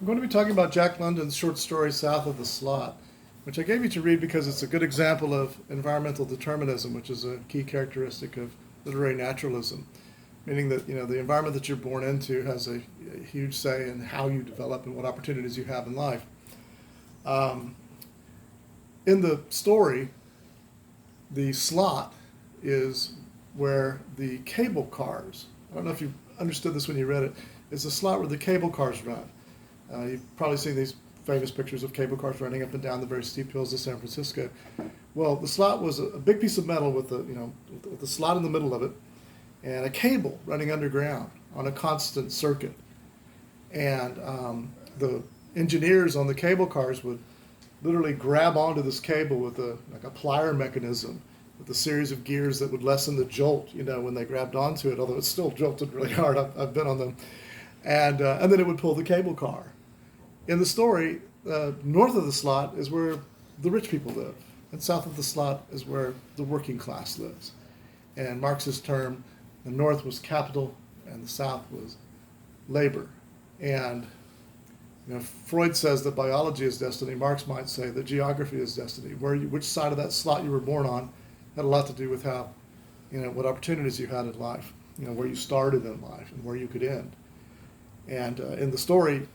I'm going to be talking about Jack London's short story South of the Slot, which I gave you to read because it's a good example of environmental determinism, which is a key characteristic of literary naturalism, meaning that the environment that you're born into has a huge say in how you develop and what opportunities you have in life. Um, in the story, the slot is where the cable cars, I don't know if you understood this when you read it, is the slot where the cable cars run. You've probably seen these famous pictures of cable cars running up and down the very steep hills of San Francisco. Well, the slot was a big piece of metal with the slot in the middle of it, and a cable running underground on a constant circuit. And the engineers on the cable cars would literally grab onto this cable with like a plier mechanism with a series of gears that would lessen the jolt, when they grabbed onto it, although it still jolted really hard. I've been on them. And then it would pull the cable car. In the story, north of the slot is where the rich people live, and south of the slot is where the working class lives. And Marx's term, the north was capital and the south was labor. And Freud says that biology is destiny. Marx might say that geography is destiny. Which side of that slot you were born on had a lot to do with how, what opportunities you had in life, where you started in life and where you could end. And in the story,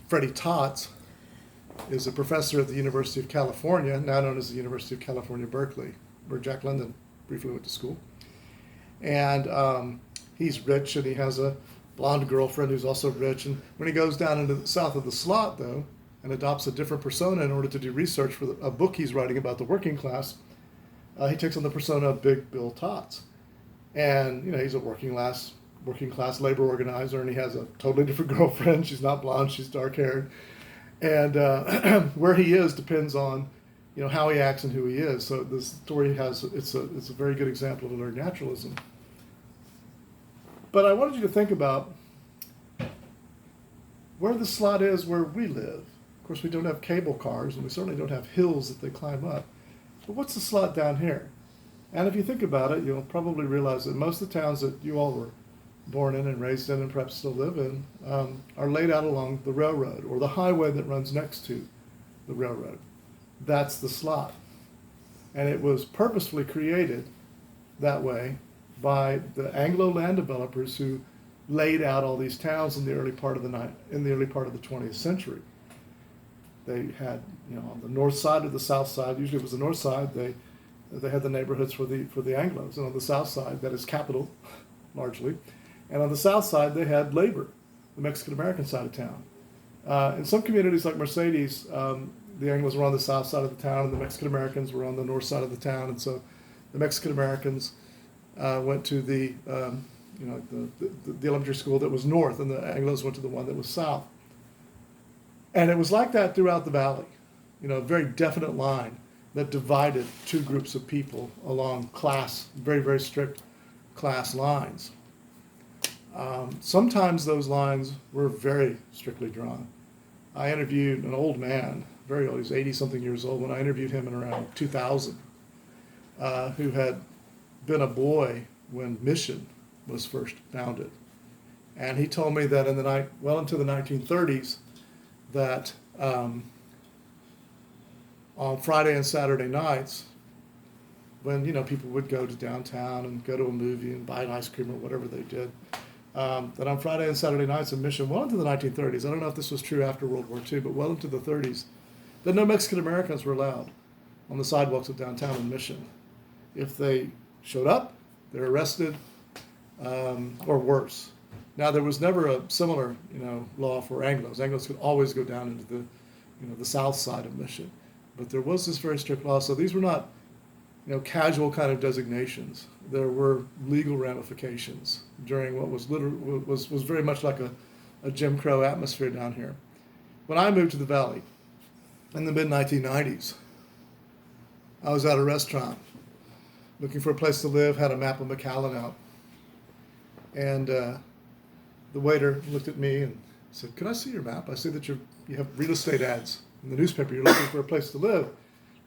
Freddie Tots is a professor at the University of California, now known as the University of California, Berkeley, where Jack London briefly went to school. And he's rich, and he has a blonde girlfriend who's also rich. And when he goes down into the south of the slot, though, and adopts a different persona in order to do research for a book he's writing about the working class, he takes on the persona of Big Bill Tots. And, he's a working class labor organizer, and he has a totally different girlfriend. She's not blonde, she's dark-haired. And where he is depends on, how he acts and who he is. So this story it's a very good example of literary naturalism. But I wanted you to think about where the slot is where we live. Of course, we don't have cable cars, and we certainly don't have hills that they climb up. But what's the slot down here? And if you think about it, you'll probably realize that most of the towns that you all were born in and raised in and perhaps still live in are laid out along the railroad or the highway that runs next to the railroad. That's the slot. And it was purposefully created that way by the Anglo land developers who laid out all these towns in the early part of the 20th century. They had, on the north side or the south side, usually it was the north side, they had the neighborhoods for the Anglos, and on the south side, that is capital, largely, and on the south side they had labor, the Mexican American side of town. In some communities like Mercedes, the Anglos were on the south side of the town, and the Mexican Americans were on the north side of the town, and so the Mexican Americans went to the elementary school that was north, and the Anglos went to the one that was south. And it was like that throughout the valley, a very definite line that divided two groups of people along very, very strict class lines. Sometimes those lines were very strictly drawn. I interviewed an old man, very old, he was 80-something years old, when I interviewed him in around 2000, who had been a boy when Mission was first founded. And he told me that into the 1930s, that on Friday and Saturday nights, when people would go to downtown and go to a movie and buy an ice cream or whatever they did, that on Friday and Saturday nights in Mission, well into the 1930s, I don't know if this was true after World War II, but well into the 30s, that no Mexican Americans were allowed on the sidewalks of downtown in Mission. If they showed up, they were arrested, or worse. Now, there was never a similar, law for Anglos. Anglos could always go down into the south side of Mission. But there was this very strict law. So these were not, casual kind of designations. There were legal ramifications during what was very much like a Jim Crow atmosphere down here. When I moved to the Valley in the mid-1990s, I was at a restaurant looking for a place to live, had a map of McAllen out. And the waiter looked at me and said, "Could I see your map? I see that you have real estate ads in the newspaper. You're looking for a place to live."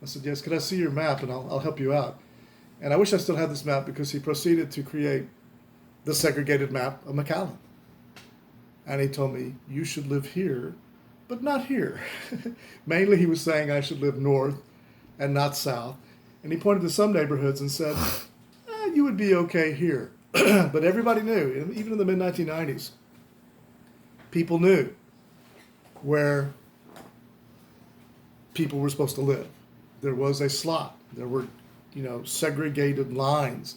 I said, "Yes, could I see your map and I'll help you out?" And I wish I still had this map because he proceeded to create the segregated map of McAllen. And he told me, you should live here, but not here. Mainly he was saying I should live north and not south. And he pointed to some neighborhoods and said, you would be okay here. But everybody knew, even in the mid-1990s, people knew where people were supposed to live. There was a slot. There were, segregated lines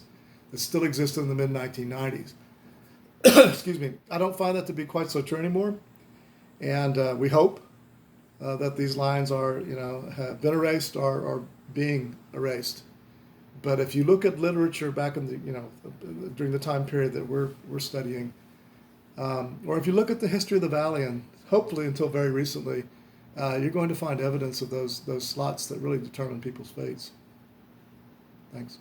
that still existed in the mid-1990s. Excuse me. I don't find that to be quite so true anymore. And we hope that these lines are, have been erased or are being erased. But if you look at literature back in the, during the time period that we're studying, or if you look at the history of the Valley, and hopefully until very recently, you're going to find evidence of those slots that really determine people's fates. Thanks.